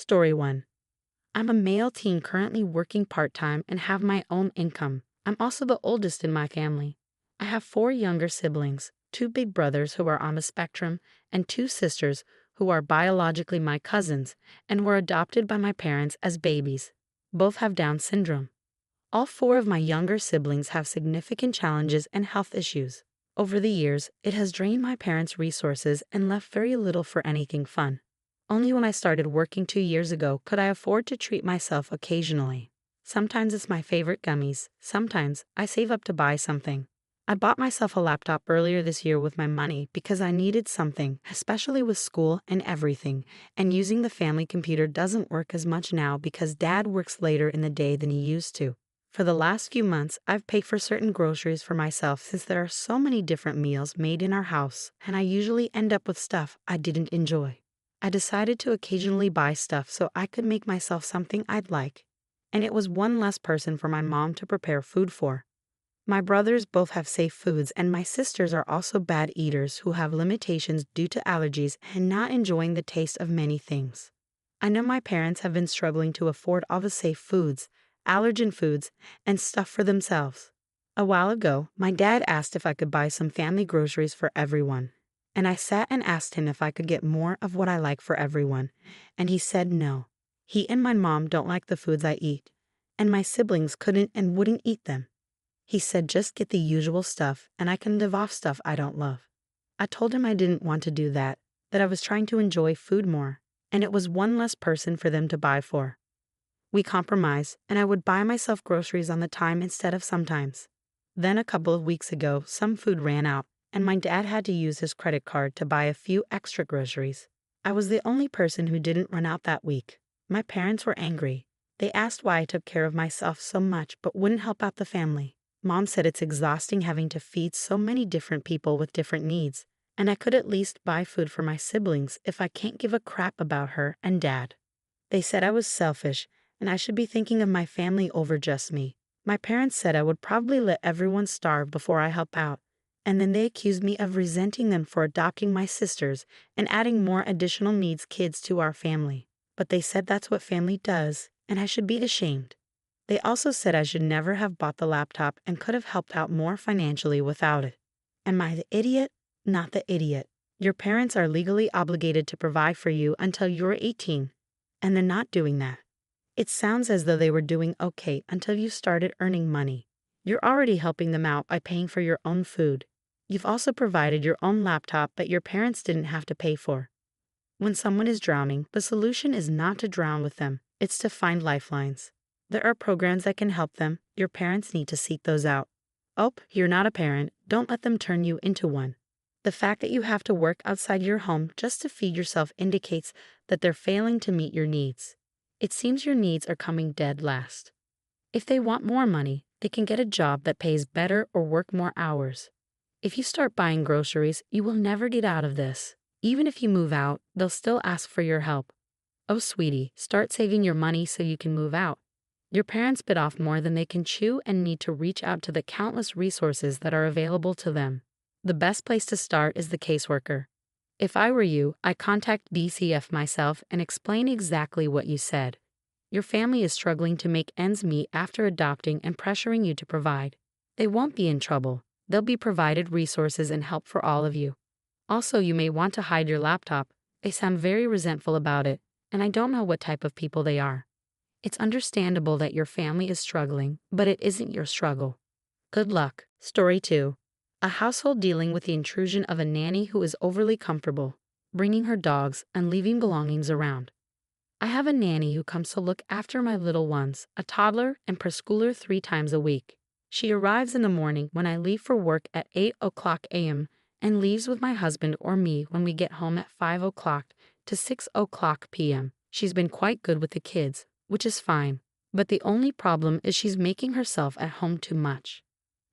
Story 1. I'm a male teen currently working part-time and have my own income. I'm also the oldest in my family. I have four younger siblings, two big brothers who are on the spectrum, and two sisters who are biologically my cousins and were adopted by my parents as babies. Both have Down syndrome. All four of my younger siblings have significant challenges and health issues. Over the years, it has drained my parents' resources and left very little for anything fun. Only when I started working 2 years ago could I afford to treat myself occasionally. Sometimes it's my favorite gummies, sometimes I save up to buy something. I bought myself a laptop earlier this year with my money because I needed something, especially with school and everything, and using the family computer doesn't work as much now because Dad works later in the day than he used to. For the last few months, I've paid for certain groceries for myself since there are so many different meals made in our house, and I usually end up with stuff I didn't enjoy. I decided to occasionally buy stuff so I could make myself something I'd like, and it was one less person for my mom to prepare food for. My brothers both have safe foods, and my sisters are also bad eaters who have limitations due to allergies and not enjoying the taste of many things. I know my parents have been struggling to afford all the safe foods, allergen foods, and stuff for themselves. A while ago, my dad asked if I could buy some family groceries for everyone, and I sat and asked him if I could get more of what I like for everyone, and he said no. He and my mom don't like the foods I eat, and my siblings couldn't and wouldn't eat them. He said just get the usual stuff and I can live off stuff I don't love. I told him I didn't want to do that I was trying to enjoy food more, and it was one less person for them to buy for. We compromised, and I would buy myself groceries on the time instead of sometimes. Then a couple of weeks ago, some food ran out, and my dad had to use his credit card to buy a few extra groceries. I was the only person who didn't run out that week. My parents were angry. They asked why I took care of myself so much but wouldn't help out the family. Mom said it's exhausting having to feed so many different people with different needs, and I could at least buy food for my siblings if I can't give a crap about her and Dad. They said I was selfish, and I should be thinking of my family over just me. My parents said I would probably let everyone starve before I help out, and then they accused me of resenting them for adopting my sisters and adding more additional needs kids to our family. But they said that's what family does, and I should be ashamed. They also said I should never have bought the laptop and could have helped out more financially without it. Am I the idiot? Not the idiot. Your parents are legally obligated to provide for you until you're 18, and they're not doing that. It sounds as though they were doing okay until you started earning money. You're already helping them out by paying for your own food. You've also provided your own laptop that your parents didn't have to pay for. When someone is drowning, the solution is not to drown with them, it's to find lifelines. There are programs that can help them. Your parents need to seek those out. Oh, you're not a parent. Don't let them turn you into one. The fact that you have to work outside your home just to feed yourself indicates that they're failing to meet your needs. It seems your needs are coming dead last. If they want more money, they can get a job that pays better or work more hours. If you start buying groceries, you will never get out of this. Even if you move out, they'll still ask for your help. Oh, sweetie, start saving your money so you can move out. Your parents bit off more than they can chew and need to reach out to the countless resources that are available to them. The best place to start is the caseworker. If I were you, I'd contact BCF myself and explain exactly what you said. Your family is struggling to make ends meet after adopting and pressuring you to provide. They won't be in trouble. They'll be provided resources and help for all of you. Also, you may want to hide your laptop. They sound very resentful about it, and I don't know what type of people they are. It's understandable that your family is struggling, but it isn't your struggle. Good luck. Story 2. A household dealing with the intrusion of a nanny who is overly comfortable, bringing her dogs and leaving belongings around. I have a nanny who comes to look after my little ones, a toddler and preschooler 3 times a week. She arrives in the morning when I leave for work at 8 o'clock a.m. and leaves with my husband or me when we get home at 5 o'clock to 6 o'clock p.m. She's been quite good with the kids, which is fine, but the only problem is she's making herself at home too much.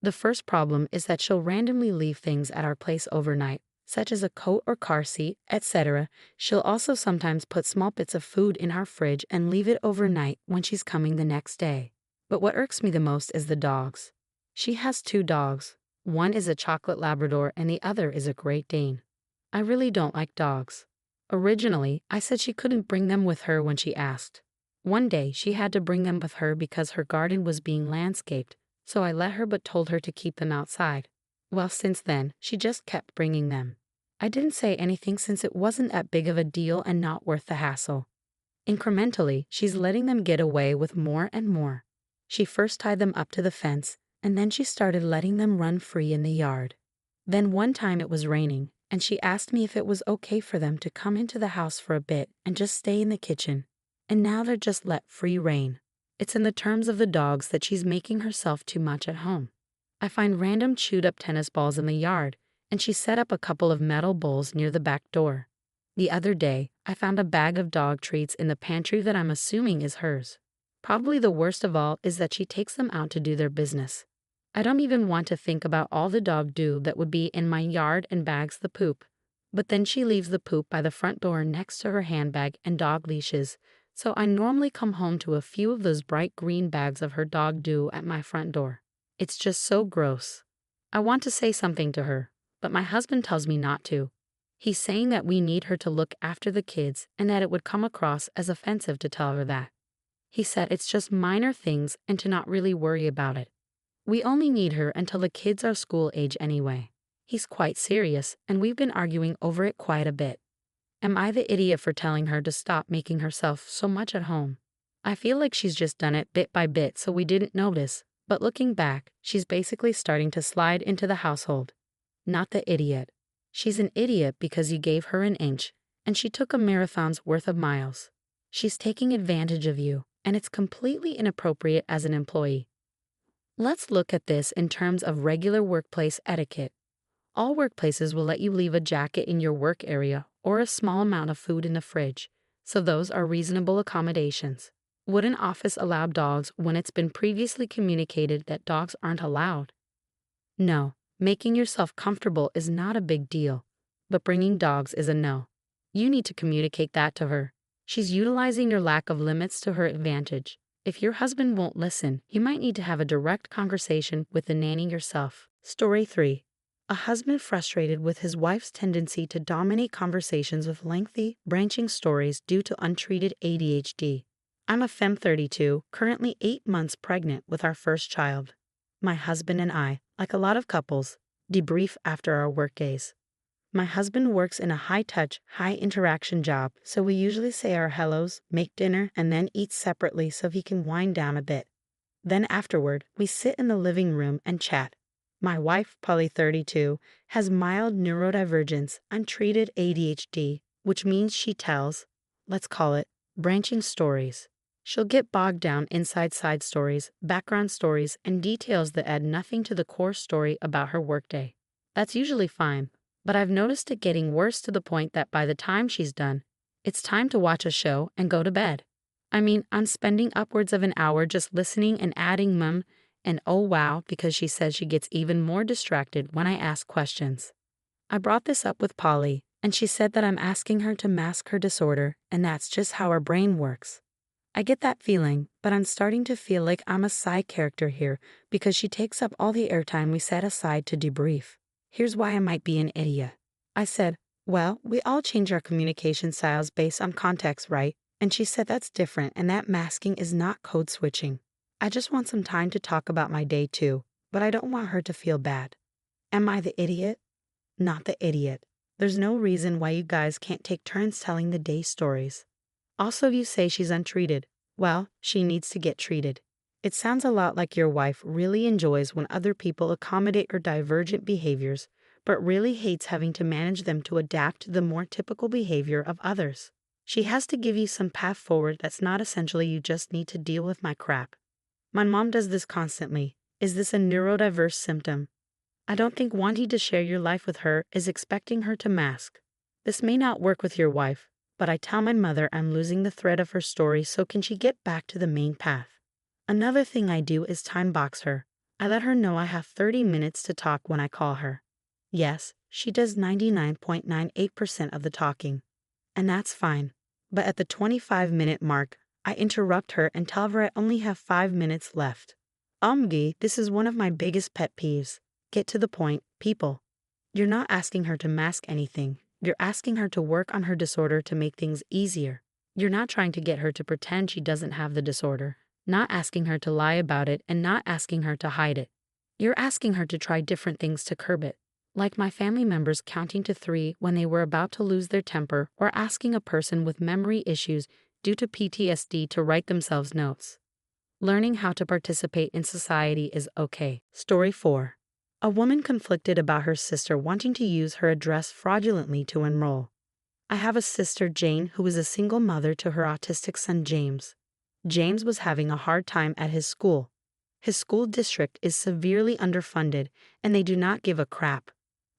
The first problem is that she'll randomly leave things at our place overnight, such as a coat or car seat, etc. She'll also sometimes put small bits of food in our fridge and leave it overnight when she's coming the next day. But what irks me the most is the dogs. She has 2 dogs. One is a chocolate Labrador and the other is a Great Dane. I really don't like dogs. Originally, I said she couldn't bring them with her when she asked. One day, she had to bring them with her because her garden was being landscaped, so I let her but told her to keep them outside. Well, since then, she just kept bringing them. I didn't say anything since it wasn't that big of a deal and not worth the hassle. Incrementally, she's letting them get away with more and more. She first tied them up to the fence, and then she started letting them run free in the yard. Then one time it was raining, and she asked me if it was okay for them to come into the house for a bit and just stay in the kitchen. And now they're just let free rein. It's in the terms of the dogs that she's making herself too much at home. I find random chewed up tennis balls in the yard, and she set up a couple of metal bowls near the back door. The other day, I found a bag of dog treats in the pantry that I'm assuming is hers. Probably the worst of all is that she takes them out to do their business. I don't even want to think about all the dog do that would be in my yard and bags the poop. But then she leaves the poop by the front door next to her handbag and dog leashes, so I normally come home to a few of those bright green bags of her dog do at my front door. It's just so gross. I want to say something to her, but my husband tells me not to. He's saying that we need her to look after the kids and that it would come across as offensive to tell her that. He said it's just minor things and to not really worry about it. We only need her until the kids are school age anyway. He's quite serious, and we've been arguing over it quite a bit. Am I the idiot for telling her to stop making herself so much at home? I feel like she's just done it bit by bit so we didn't notice, but looking back, she's basically starting to slide into the household. Not the idiot. She's an idiot because you gave her an inch, and she took a marathon's worth of miles. She's taking advantage of you, and it's completely inappropriate as an employee. Let's look at this in terms of regular workplace etiquette. All workplaces will let you leave a jacket in your work area or a small amount of food in the fridge, so those are reasonable accommodations. Would an office allow dogs when it's been previously communicated that dogs aren't allowed? No, making yourself comfortable is not a big deal, but bringing dogs is a no. You need to communicate that to her. She's utilizing your lack of limits to her advantage. If your husband won't listen, you might need to have a direct conversation with the nanny yourself. Story 3. A husband frustrated with his wife's tendency to dominate conversations with lengthy, branching stories due to untreated ADHD. I'm a femme 32, currently 8 months pregnant with our first child. My husband and I, like a lot of couples, debrief after our work days. My husband works in a high-touch, high-interaction job, so we usually say our hellos, make dinner, and then eat separately so he can wind down a bit. Then afterward, we sit in the living room and chat. My wife, Polly 32, has mild neurodivergence, untreated ADHD, which means she tells, let's call it, branching stories. She'll get bogged down inside side stories, background stories, and details that add nothing to the core story about her workday. That's usually fine. But I've noticed it getting worse to the point that by the time she's done, it's time to watch a show and go to bed. I mean, I'm spending upwards of an hour just listening and adding and oh wow because she says she gets even more distracted when I ask questions. I brought this up with Polly, and she said that I'm asking her to mask her disorder, and that's just how her brain works. I get that feeling, but I'm starting to feel like I'm a side character here because she takes up all the airtime we set aside to debrief. Here's why I might be an idiot. I said, well, we all change our communication styles based on context, right? And she said that's different and that masking is not code switching. I just want some time to talk about my day too, but I don't want her to feel bad. Am I the idiot? Not the idiot. There's no reason why you guys can't take turns telling the day stories. Also, you say she's untreated. Well, she needs to get treated. It sounds a lot like your wife really enjoys when other people accommodate her divergent behaviors, but really hates having to manage them to adapt to the more typical behavior of others. She has to give you some path forward that's not essentially you just need to deal with my crap. My mom does this constantly. Is this a neurodiverse symptom? I don't think wanting to share your life with her is expecting her to mask. This may not work with your wife, but I tell my mother I'm losing the thread of her story, so can she get back to the main path? Another thing I do is time box her. I let her know I have 30 minutes to talk when I call her. Yes, she does 99.98% of the talking. And that's fine. But at the 25-minute mark, I interrupt her and tell her I only have 5 minutes left. This is one of my biggest pet peeves. Get to the point, people. You're not asking her to mask anything. You're asking her to work on her disorder to make things easier. You're not trying to get her to pretend she doesn't have the disorder, not asking her to lie about it, and not asking her to hide it. You're asking her to try different things to curb it, like my family members counting to 3 when they were about to lose their temper, or asking a person with memory issues due to PTSD to write themselves notes. Learning how to participate in society is okay. Story 4. A woman conflicted about her sister wanting to use her address fraudulently to enroll. I have a sister, Jane, who is a single mother to her autistic son, James. James was having a hard time at his school. His school district is severely underfunded, and they do not give a crap.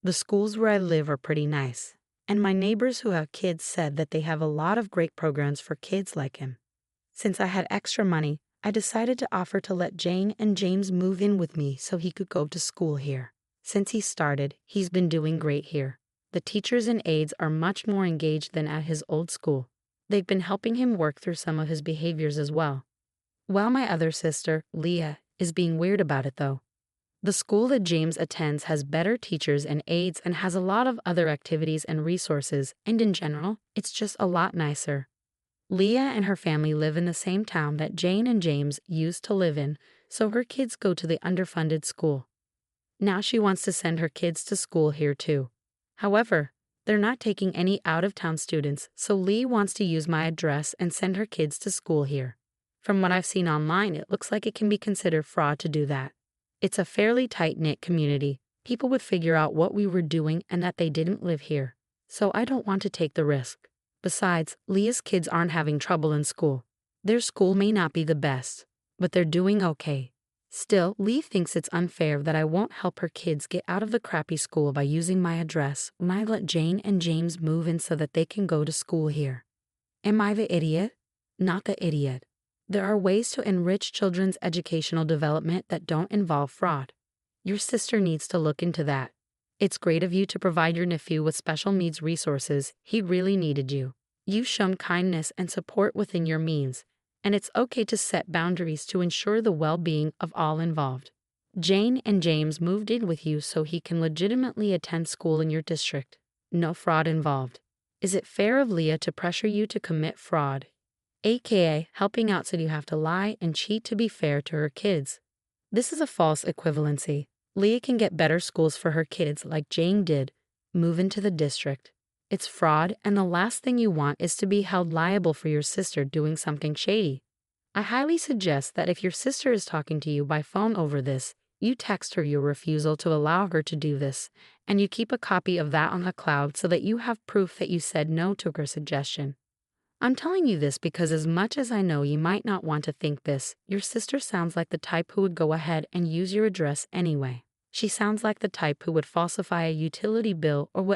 The schools where I live are pretty nice, and my neighbors who have kids said that they have a lot of great programs for kids like him. Since I had extra money, I decided to offer to let Jane and James move in with me so he could go to school here. Since he started, he's been doing great here. The teachers and aides are much more engaged than at his old school. They've been helping him work through some of his behaviors as well. While my other sister, Leah, is being weird about it though. The school that James attends has better teachers and aides and has a lot of other activities and resources, and in general, it's just a lot nicer. Leah and her family live in the same town that Jane and James used to live in, so her kids go to the underfunded school. Now she wants to send her kids to school here too. However, they're not taking any out-of-town students, so Lee wants to use my address and send her kids to school here. From what I've seen online, it looks like it can be considered fraud to do that. It's a fairly tight-knit community. People would figure out what we were doing and that they didn't live here. So I don't want to take the risk. Besides, Leah's kids aren't having trouble in school. Their school may not be the best, but they're doing okay. Still, Lee thinks it's unfair that I won't help her kids get out of the crappy school by using my address when I let Jane and James move in so that they can go to school here. Am I the idiot? Not the idiot. There are ways to enrich children's educational development that don't involve fraud. Your sister needs to look into that. It's great of you to provide your nephew with special needs resources. He really needed you. You've shown kindness and support within your means, and it's okay to set boundaries to ensure the well-being of all involved. Jane and James moved in with you so he can legitimately attend school in your district. No fraud involved. Is it fair of Leah to pressure you to commit fraud, aka helping out so you have to lie and cheat to be fair to her kids? This is a false equivalency. Leah can get better schools for her kids like Jane did, move into the district. It's fraud, and the last thing you want is to be held liable for your sister doing something shady. I highly suggest that if your sister is talking to you by phone over this, you text her your refusal to allow her to do this, and you keep a copy of that on the cloud so that you have proof that you said no to her suggestion. I'm telling you this because as much as I know you might not want to think this, your sister sounds like the type who would go ahead and use your address anyway. She sounds like the type who would falsify a utility bill or would